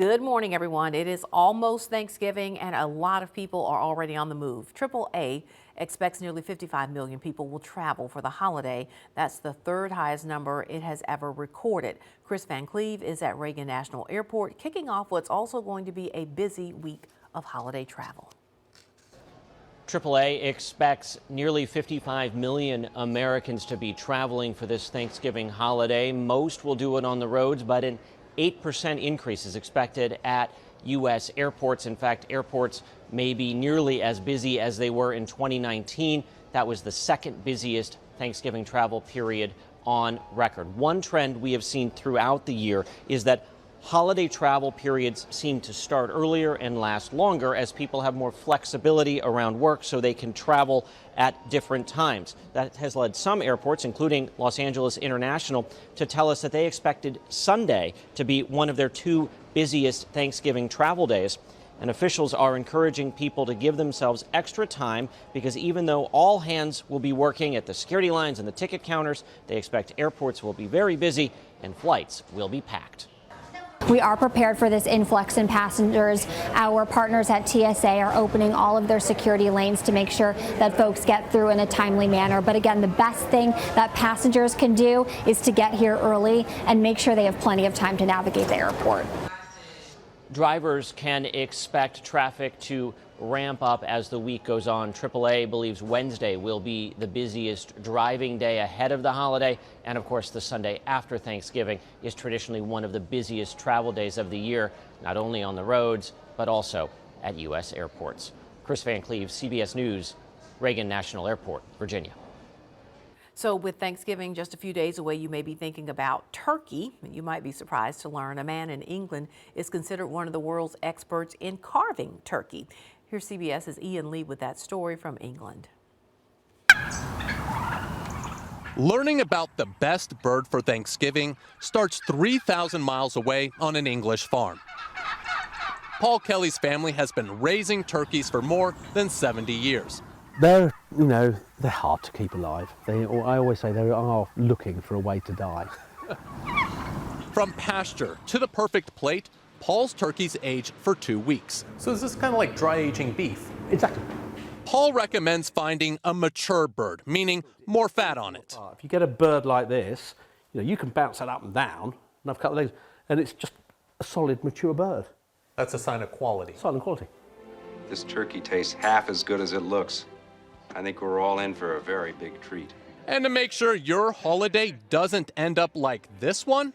Good morning, everyone. It is almost Thanksgiving, and a lot of people are already on the move. AAA expects nearly 55 million people will travel for the holiday. That's the third highest number it has ever recorded. Chris Van Cleve is at Reagan National Airport, kicking off what's also going to be a busy week of holiday travel. AAA expects nearly 55 million Americans to be traveling for this Thanksgiving holiday. Most will do it on the roads, but an 8% increase is expected at U.S. airports. In fact, airports may be nearly as busy as they were in 2019. That was the second busiest Thanksgiving travel period on record. One trend we have seen throughout the year is that holiday travel periods seem to start earlier and last longer as people have more flexibility around work so they can travel at different times. That has led some airports, including Los Angeles International, to tell us that they expected Sunday to be one of their two busiest Thanksgiving travel days. And officials are encouraging people to give themselves extra time because even though all hands will be working at the security lines and the ticket counters, they expect airports will be very busy and flights will be packed. We are prepared for this influx in passengers. Our partners at TSA are opening all of their security lanes to make sure that folks get through in a timely manner. But again, the best thing that passengers can do is to get here early and make sure they have plenty of time to navigate the airport. Drivers can expect traffic to ramp up as the week goes on. AAA believes Wednesday will be the busiest driving day ahead of the holiday. And of course, the Sunday after Thanksgiving is traditionally one of the busiest travel days of the year, not only on the roads, but also at U.S. airports. Chris Van Cleve, CBS News, Reagan National Airport, Virginia. So with Thanksgiving just a few days away, you may be thinking about turkey. You might be surprised to learn a man in England is considered one of the world's experts in carving turkey. Here's CBS's Ian Lee with that story from England. Learning about the best bird for Thanksgiving starts 3,000 miles away on an English farm. Paul Kelly's family has been raising turkeys for more than 70 years. They're hard to keep alive. I always say they are looking for a way to die. From pasture to the perfect plate, Paul's turkeys age for 2 weeks. So is this kind of like dry aging beef? Exactly. Paul recommends finding a mature bird, meaning more fat on it. If you get a bird like this, you can bounce that up and down, and I've cut the legs, and it's just a solid, mature bird. That's a sign of quality. Sign of quality. This turkey tastes half as good as it looks. I think we're all in for a very big treat. And to make sure your holiday doesn't end up like this one,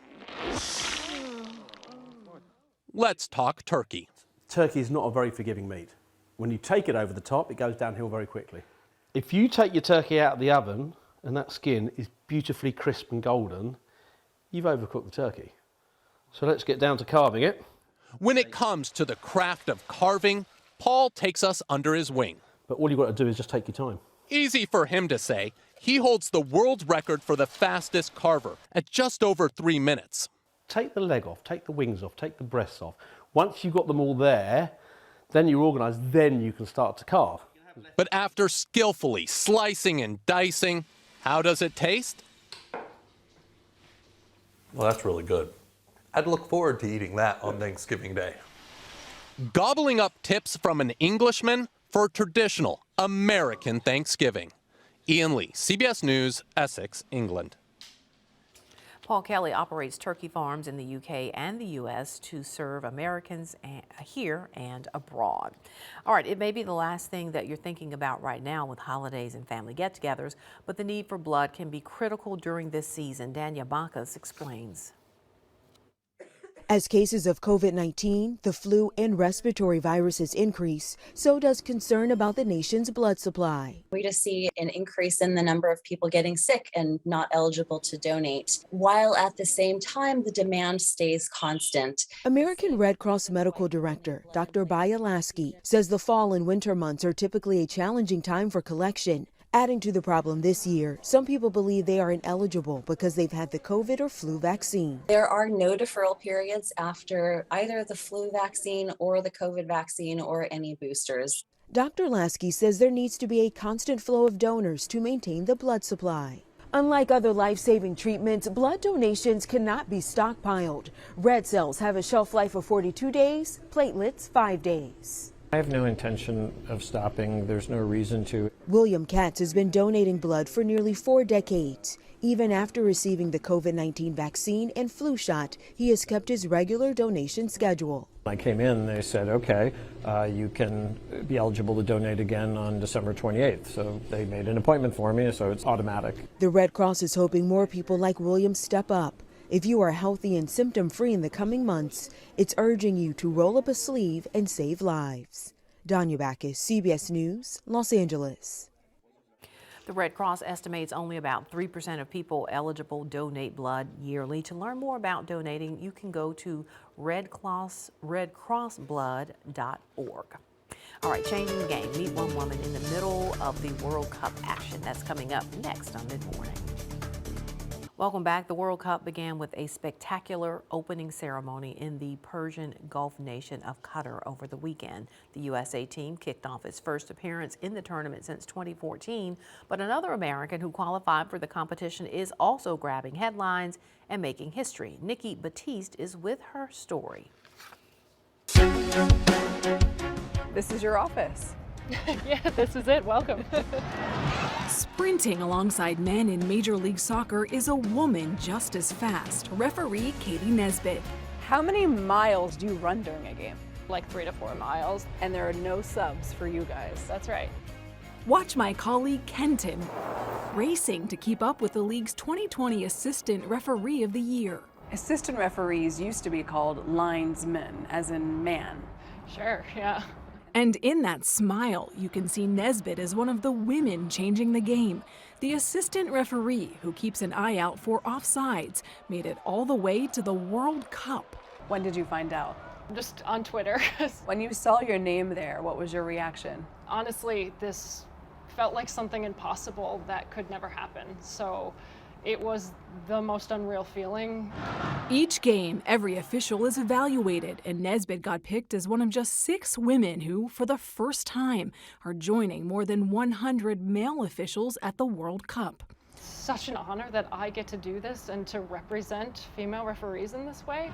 let's talk turkey. Turkey is not a very forgiving meat. When you take it over the top, it goes downhill very quickly. If you take your turkey out of the oven and that skin is beautifully crisp and golden, you've overcooked the turkey. So let's get down to carving it. When it comes to the craft of carving, Paul takes us under his wing. But all you've got to do is just take your time. Easy for him to say. He holds the world record for the fastest carver at just over 3 minutes. Take the leg off, take the wings off, take the breasts off. Once you've got them all there, then you're organised, then you can start to carve. But after skillfully slicing and dicing, how does it taste? Well, that's really good. I'd look forward to eating that on Thanksgiving Day. Gobbling up tips from an Englishman for traditional American Thanksgiving. Ian Lee, CBS News, Essex, England. Paul Kelly operates turkey farms in the UK and the US to serve Americans here and abroad. All right, it may be the last thing that you're thinking about right now with holidays and family get-togethers, but the need for blood can be critical during this season. Dania Bacchus explains. As cases of COVID-19, the flu, and respiratory viruses increase, so does concern about the nation's blood supply. We just see an increase in the number of people getting sick and not eligible to donate, while at the same time the demand stays constant. American Red Cross Medical Director Dr. Baya Lasky says the fall and winter months are typically a challenging time for collection. Adding to the problem this year, some people believe they are ineligible because they've had the COVID or flu vaccine. There are no deferral periods after either the flu vaccine or the COVID vaccine or any boosters. Dr. Lasky says there needs to be a constant flow of donors to maintain the blood supply. Unlike other life-saving treatments, blood donations cannot be stockpiled. Red cells have a shelf life of 42 days, platelets 5 days. I have no intention of stopping. There's no reason to. William Katz has been donating blood for nearly 4 decades. Even after receiving the COVID-19 vaccine and flu shot, he has kept his regular donation schedule. I came in, they said, okay, you can be eligible to donate again on December 28th. So they made an appointment for me, so it's automatic. The Red Cross is hoping more people like William step up. If you are healthy and symptom-free in the coming months, it's urging you to roll up a sleeve and save lives. Danya Backus, CBS News, Los Angeles. The Red Cross estimates only about 3% of people eligible donate blood yearly. To learn more about donating, you can go to redcrossblood.org. All right, changing the game. Meet one woman in the middle of the World Cup action. That's coming up next on Mid-Morning. Welcome back. The World Cup began with a spectacular opening ceremony in the Persian Gulf nation of Qatar over the weekend. The USA team kicked off its first appearance in the tournament since 2014, but another American who qualified for the competition is also grabbing headlines and making history. Nikki Batiste is with her story. This is your office. Yeah, this is it. Welcome. Sprinting alongside men in Major League Soccer is a woman just as fast. Referee Katie Nesbitt. How many miles do you run during a game? Like 3 to 4 miles. And there are no subs for you guys. That's right. Watch my colleague Kenton racing to keep up with the league's 2020 Assistant Referee of the Year. Assistant referees used to be called linesmen, as in man. Sure, yeah. And in that smile, you can see Nesbitt as one of the women changing the game. The assistant referee, who keeps an eye out for offsides, made it all the way to the World Cup. When did you find out? Just on Twitter. When you saw your name there, what was your reaction? Honestly, this felt like something impossible that could never happen. So it was the most unreal feeling. Each game, every official is evaluated, and Nesbitt got picked as one of just 6 women who, for the first time, are joining more than 100 male officials at the World Cup. Such an honor that I get to do this and to represent female referees in this way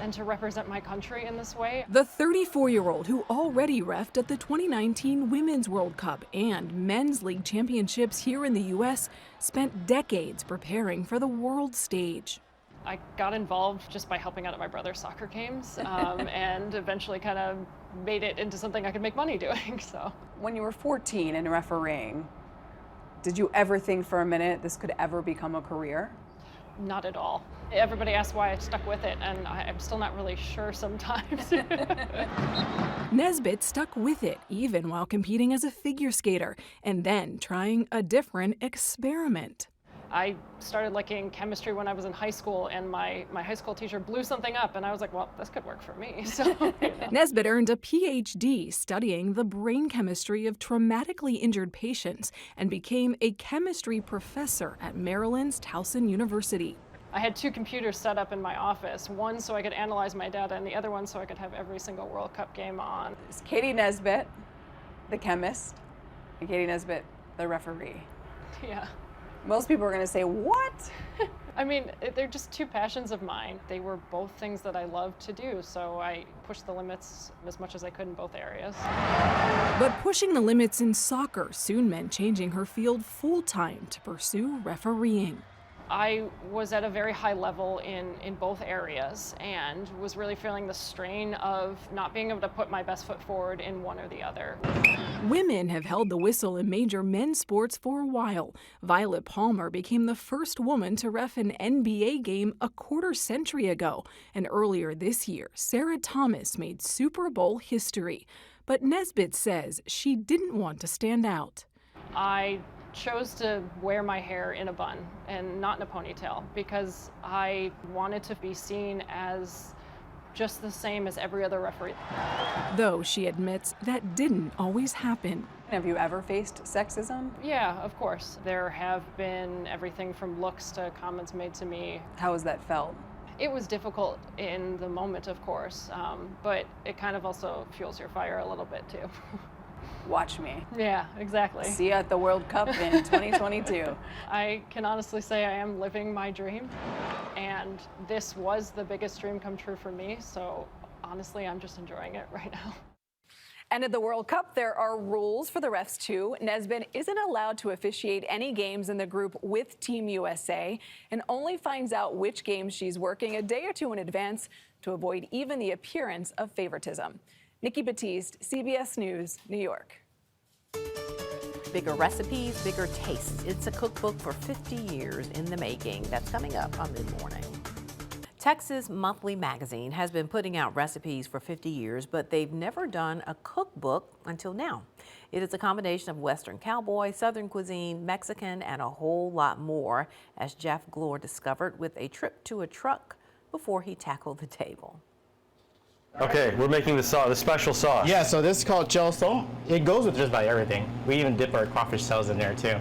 and to represent my country in this way. The 34-year-old who already reffed at the 2019 Women's World Cup and Men's League Championships here in the U.S. spent decades preparing for the world stage. I got involved just by helping out at my brother's soccer games and eventually kind of made it into something I could make money doing. So, when you were 14 and refereeing, did you ever think for a minute this could ever become a career? Not at all. Everybody asks why I stuck with it, and I'm still not really sure sometimes. Nesbitt stuck with it even while competing as a figure skater and then trying a different experiment. I started liking chemistry when I was in high school, and my high school teacher blew something up, and I was like, well, this could work for me. So, Nesbitt earned a PhD studying the brain chemistry of traumatically injured patients and became a chemistry professor at Maryland's Towson University. I had 2 computers set up in my office, one so I could analyze my data, and the other one so I could have every single World Cup game on. It's Katie Nesbitt, the chemist, and Katie Nesbitt, the referee. Yeah. Most people are going to say, what? I mean, they're just 2 passions of mine. They were both things that I love to do, so I pushed the limits as much as I could in both areas. But pushing the limits in soccer soon meant changing her field full-time to pursue refereeing. I was at a very high level in both areas and was really feeling the strain of not being able to put my best foot forward in one or the other. Women have held the whistle in major men's sports for a while. Violet Palmer became the first woman to ref an NBA game a quarter-century ago. And earlier this year, Sarah Thomas made Super Bowl history. But Nesbitt says she didn't want to stand out. I chose to wear my hair in a bun and not in a ponytail because I wanted to be seen as just the same as every other referee. Though she admits that didn't always happen. Have you ever faced sexism? Yeah, of course. There have been everything from looks to comments made to me. How has that felt? It was difficult in the moment, of course, but it kind of also fuels your fire a little bit too. Watch me. Yeah, exactly. See you at the World Cup in 2022. I can honestly say I am living my dream, and this was the biggest dream come true for me, so honestly, I'm just enjoying it right now. And at the World Cup, there are rules for the refs too. Nesbitt isn't allowed to officiate any games in the group with Team USA and only finds out which games she's working a day or two in advance to avoid even the appearance of favoritism. Nikki Batiste, CBS News, New York. Bigger recipes, bigger tastes. It's a cookbook for 50 years in the making. That's coming up on Mid Morning. Texas Monthly Magazine has been putting out recipes for 50 years, but they've never done a cookbook until now. It is a combination of Western cowboy, Southern cuisine, Mexican, and a whole lot more, as Jeff Glore discovered with a trip to a truck before he tackled the table. Okay, we're making the sauce, the special sauce. Yeah, so this is called chorizo. It goes with just about everything. We even dip our crawfish shells in there too.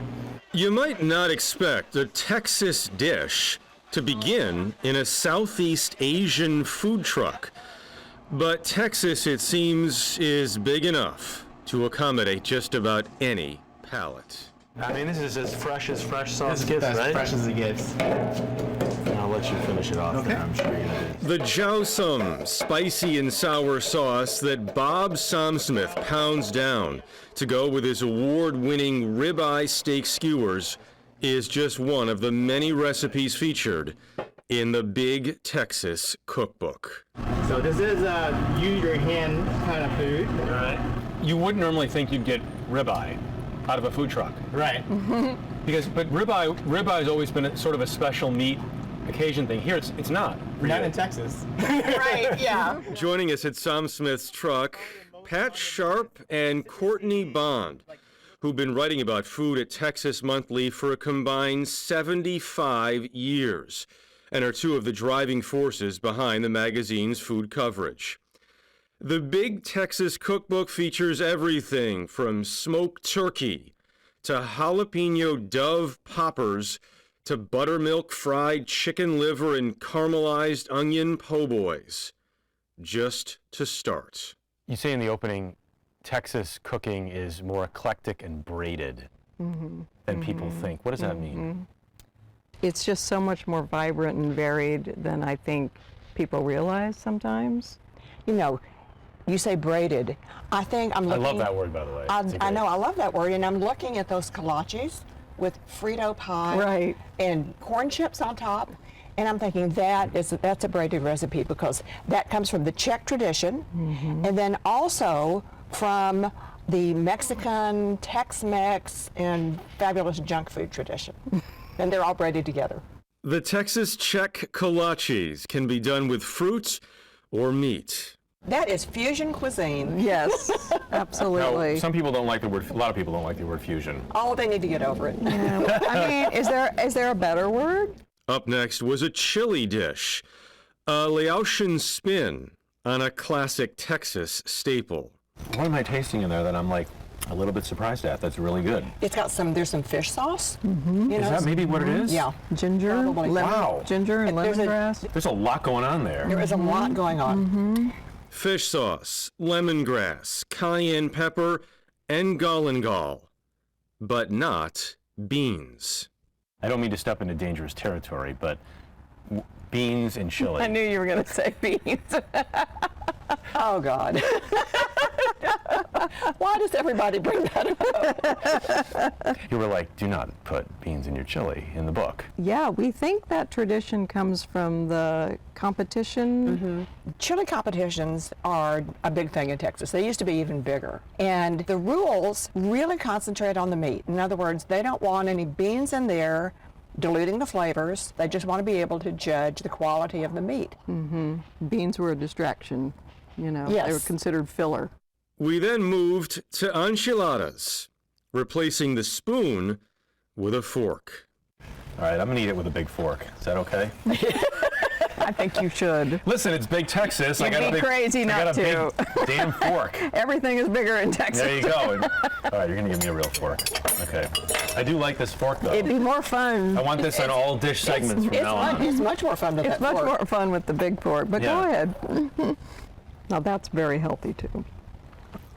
You might not expect a Texas dish to begin in a Southeast Asian food truck. But Texas, it seems, is big enough to accommodate just about any palate. I mean, this is as fresh sauce gets, As right? fresh as it gets. I'll let you finish it off Okay. there, I'm sure you're gonna do. The Jowsum spicy and sour sauce that Bob Somsmith pounds down to go with his award-winning ribeye steak skewers is just one of the many recipes featured in the Big Texas Cookbook. So this is use your hand kind of food. Right. You wouldn't normally think you'd get ribeye out of a food truck. Right. But ribeye's always been sort of a special meat occasion thing. Here it's not. Not in Texas. Right, yeah. Joining us at Sam Smith's truck, Pat Sharp and Courtney Bond, who've been writing about food at Texas Monthly for a combined 75 years and are two of the driving forces behind the magazine's food coverage. The Big Texas Cookbook features everything from smoked turkey to jalapeno dove poppers to buttermilk fried chicken liver and caramelized onion po' boys. Just to start. You say in the opening, Texas cooking is more eclectic and braided than people think. What does that mean? It's just so much more vibrant and varied than I think people realize sometimes. You know, you say braided. I think I'm looking. I love that word, by the way. I know, I love that word, and I'm looking at those kolaches with Frito pie and corn chips on top, and I'm thinking that's a braided recipe because that comes from the Czech tradition, and then also from the Mexican, Tex-Mex, and fabulous junk food tradition, and they're all braided together. The Texas Czech kolaches can be done with fruit or meat. That is fusion cuisine. Yes, absolutely. Now, some people don't like the word. A lot of people don't like the word fusion. Oh, they need to get over it. Yeah. I mean, is there a better word? Up next was a chili dish, a Laotian spin on a classic Texas staple. What am I tasting in there that I'm like a little bit surprised at? That's really good. It's got there's some fish sauce. You Is that maybe what it is? Yeah. Ginger, Wow. ginger and lemongrass. There's a lot going on there. There is a lot going on. Fish sauce, lemongrass, cayenne pepper, and galangal, but not beans. I don't mean to step into dangerous territory, but beans and chili. I knew you were going to say beans. Oh, God. Why does everybody bring that up? You were like, do not put beans in your chili in the book. Yeah, we think that tradition comes from the competition. Chili competitions are a big thing in Texas. They used to be even bigger. And the rules really concentrate on the meat. In other words, they don't want any beans in there diluting the flavors. They just want to be able to judge the quality of the meat. Beans were a distraction, you know. Yes. They were considered filler. We then moved to enchiladas, replacing the spoon with a fork. All right, I'm gonna eat it with a big fork. Is that okay? I think you should. Listen, it's Big Texas. You'd be crazy not to. I got a big damn fork. Everything is bigger in Texas. There you go. All right, you're gonna give me a real fork. Okay. I do like this fork though. It'd be more fun. I want this on all dish segments from now on. It's much more fun with It's that much fork. more fun with the big fork, but Yeah. go ahead. Now that's very healthy too.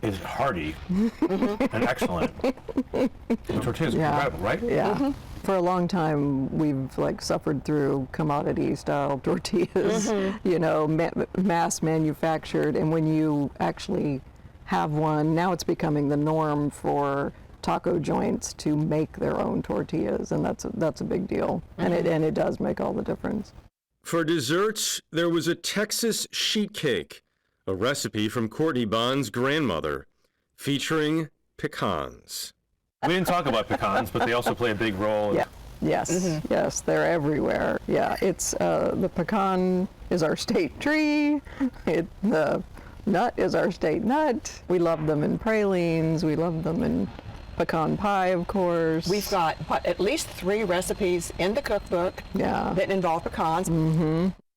is hearty and excellent. The tortillas are incredible, right? Yeah. For a long time, we've suffered through commodity-style tortillas, you know, mass manufactured, and when you actually have one, now it's becoming the norm for taco joints to make their own tortillas, and that's a big deal, and it does make all the difference. For desserts, there was a Texas sheet cake, a recipe from Courtney Bond's grandmother, featuring pecans. We didn't talk about pecans, but they also play a big role. Yeah. Yes. Yes, they're everywhere. Yeah, it's the pecan is our state tree. The nut is our state nut. We love them in pralines. We love them in pecan pie, of course. We've got at least 3 recipes in the cookbook that involve pecans.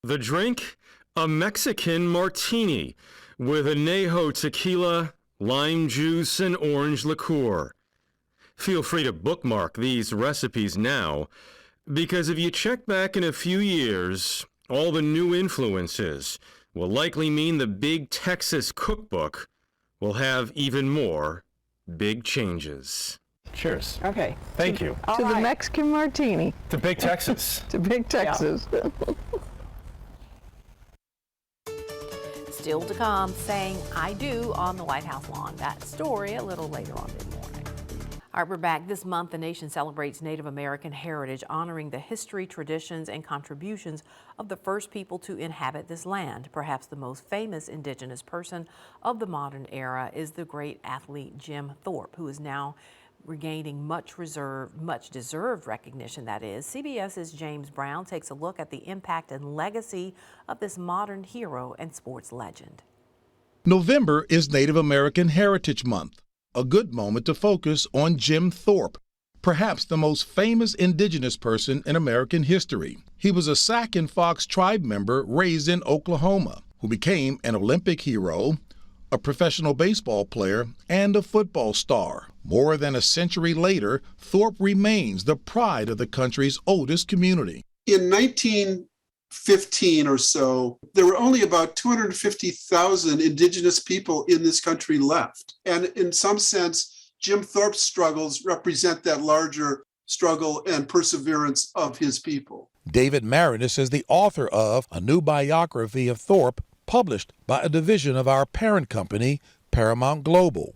The drink, a Mexican martini with añejo tequila, lime juice, and orange liqueur. Feel free to bookmark these recipes now, because if you check back in a few years, all the new influences will likely mean the big Texas Cookbook will have even more big changes. Cheers. Okay. Thank you. To the Mexican martini. To Big Texas. To Big Texas. Still to come, saying I do on the White House lawn. That story a little later on in the morning. All right, we're back. This month, the nation celebrates Native American heritage, honoring the history, traditions, and contributions of the first people to inhabit this land. Perhaps the most famous indigenous person of the modern era is the great athlete Jim Thorpe, who is now regaining much deserved recognition, that is. CBS's James Brown takes a look at the impact and legacy of this modern hero and sports legend. November is Native American Heritage Month. A good moment to focus on Jim Thorpe, perhaps the most famous indigenous person in American history. He was a Sac and Fox tribe member raised in Oklahoma, who became an Olympic hero, a professional baseball player, and a football star. More than a century later, Thorpe remains the pride of the country's oldest community. In 1915 or so, there were only about 250,000 indigenous people in this country left. And in some sense, Jim Thorpe's struggles represent that larger struggle and perseverance of his people. David Marinus is the author of a new biography of Thorpe, published by a division of our parent company, Paramount Global.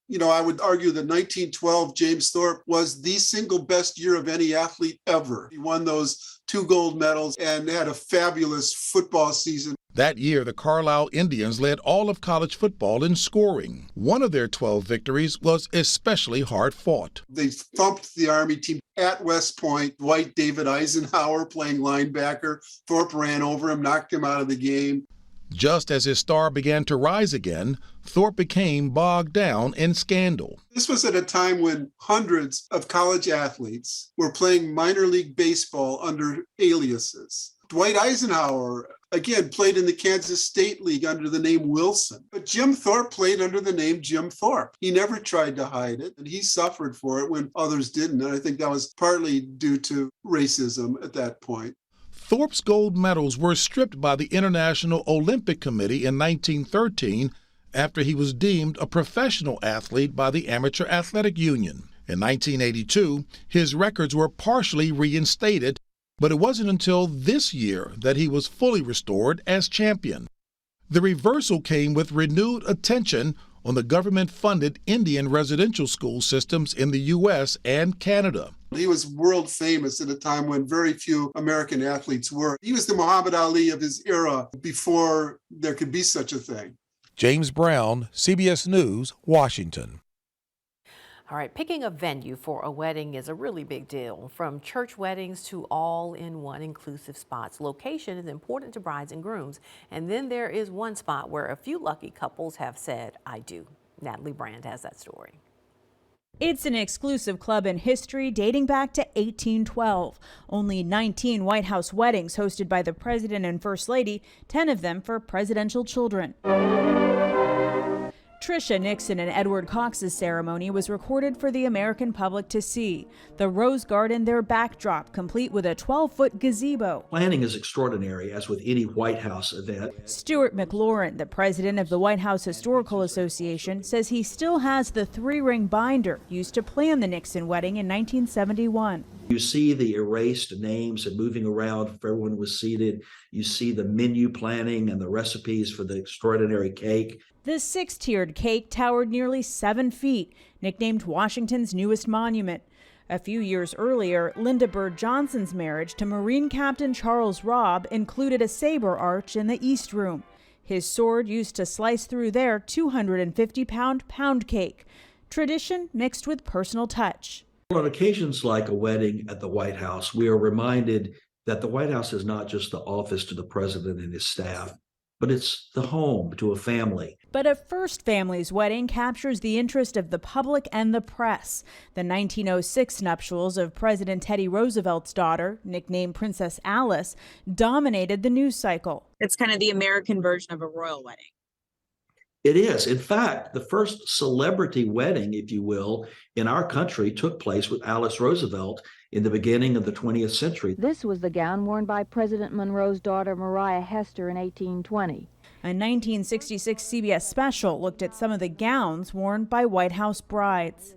You know, I would argue that 1912, James Thorpe was the single best year of any athlete ever. He won those 2 gold medals and had a fabulous football season. That year, the Carlisle Indians led all of college football in scoring. One of their 12 victories was especially hard fought. They thumped the Army team at West Point. Dwight David Eisenhower playing linebacker. Thorpe ran over him, knocked him out of the game. Just as his star began to rise again, Thorpe became bogged down in scandal. This was at a time when hundreds of college athletes were playing minor league baseball under aliases. Dwight Eisenhower, again, played in the Kansas State League under the name Wilson. But Jim Thorpe played under the name Jim Thorpe. He never tried to hide it, and he suffered for it when others didn't. And I think that was partly due to racism at that point. Thorpe's gold medals were stripped by the International Olympic Committee in 1913 after he was deemed a professional athlete by the Amateur Athletic Union. In 1982, his records were partially reinstated, but it wasn't until this year that he was fully restored as champion. The reversal came with renewed attention on the government-funded Indian residential school systems in the U.S. and Canada. He was world famous at a time when very few American athletes were. He was the Muhammad Ali of his era before there could be such a thing. James Brown, CBS News, Washington. All right, picking a venue for a wedding is a really big deal. From church weddings to all-in-one inclusive spots, location is important to brides and grooms. And then there is one spot where a few lucky couples have said, I do. Natalie Brand has that story. It's an exclusive club in history dating back to 1812. Only 19 White House weddings hosted by the president and first lady, 10 of them for presidential children. Tricia Nixon and Edward Cox's ceremony was recorded for the American public to see. The Rose Garden, their backdrop, complete with a 12-foot gazebo. Planning is extraordinary, as with any White House event. Stuart McLaurin, the president of the White House Historical Association, says he still has the 3-ring binder used to plan the Nixon wedding in 1971. You see the erased names and moving around if everyone was seated. You see the menu planning and the recipes for the extraordinary cake. The 6-tiered cake towered nearly 7 feet, nicknamed Washington's newest monument. A few years earlier, Linda Bird Johnson's marriage to Marine Captain Charles Robb included a saber arch in the East Room. His sword used to slice through their 250-pound pound cake. Tradition mixed with personal touch. On occasions like a wedding at the White House, we are reminded that the White House is not just the office to the president and his staff, but it's the home to a family. But a first family's wedding captures the interest of the public and the press. The 1906 nuptials of President Teddy Roosevelt's daughter, nicknamed Princess Alice, dominated the news cycle. It's kind of the American version of a royal wedding. It is. In fact, the first celebrity wedding, if you will, in our country took place with Alice Roosevelt in the beginning of the 20th century. This was the gown worn by President Monroe's daughter, Mariah Hester, in 1820. A 1966 CBS special looked at some of the gowns worn by White House brides.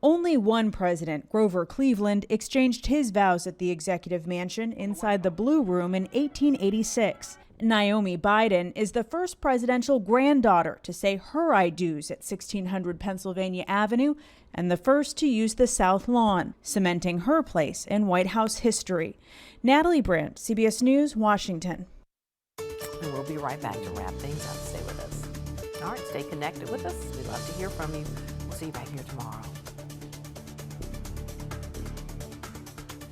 Only one president, Grover Cleveland, exchanged his vows at the Executive Mansion inside the Blue Room in 1886. Naomi Biden is the first presidential granddaughter to say her I do's at 1600 Pennsylvania Avenue and the first to use the South Lawn, cementing her place in White House history. Natalie Brandt, CBS News, Washington. And we'll be right back to wrap things up. Stay with us. All right, stay connected with us. We'd love to hear from you. We'll see you back here tomorrow.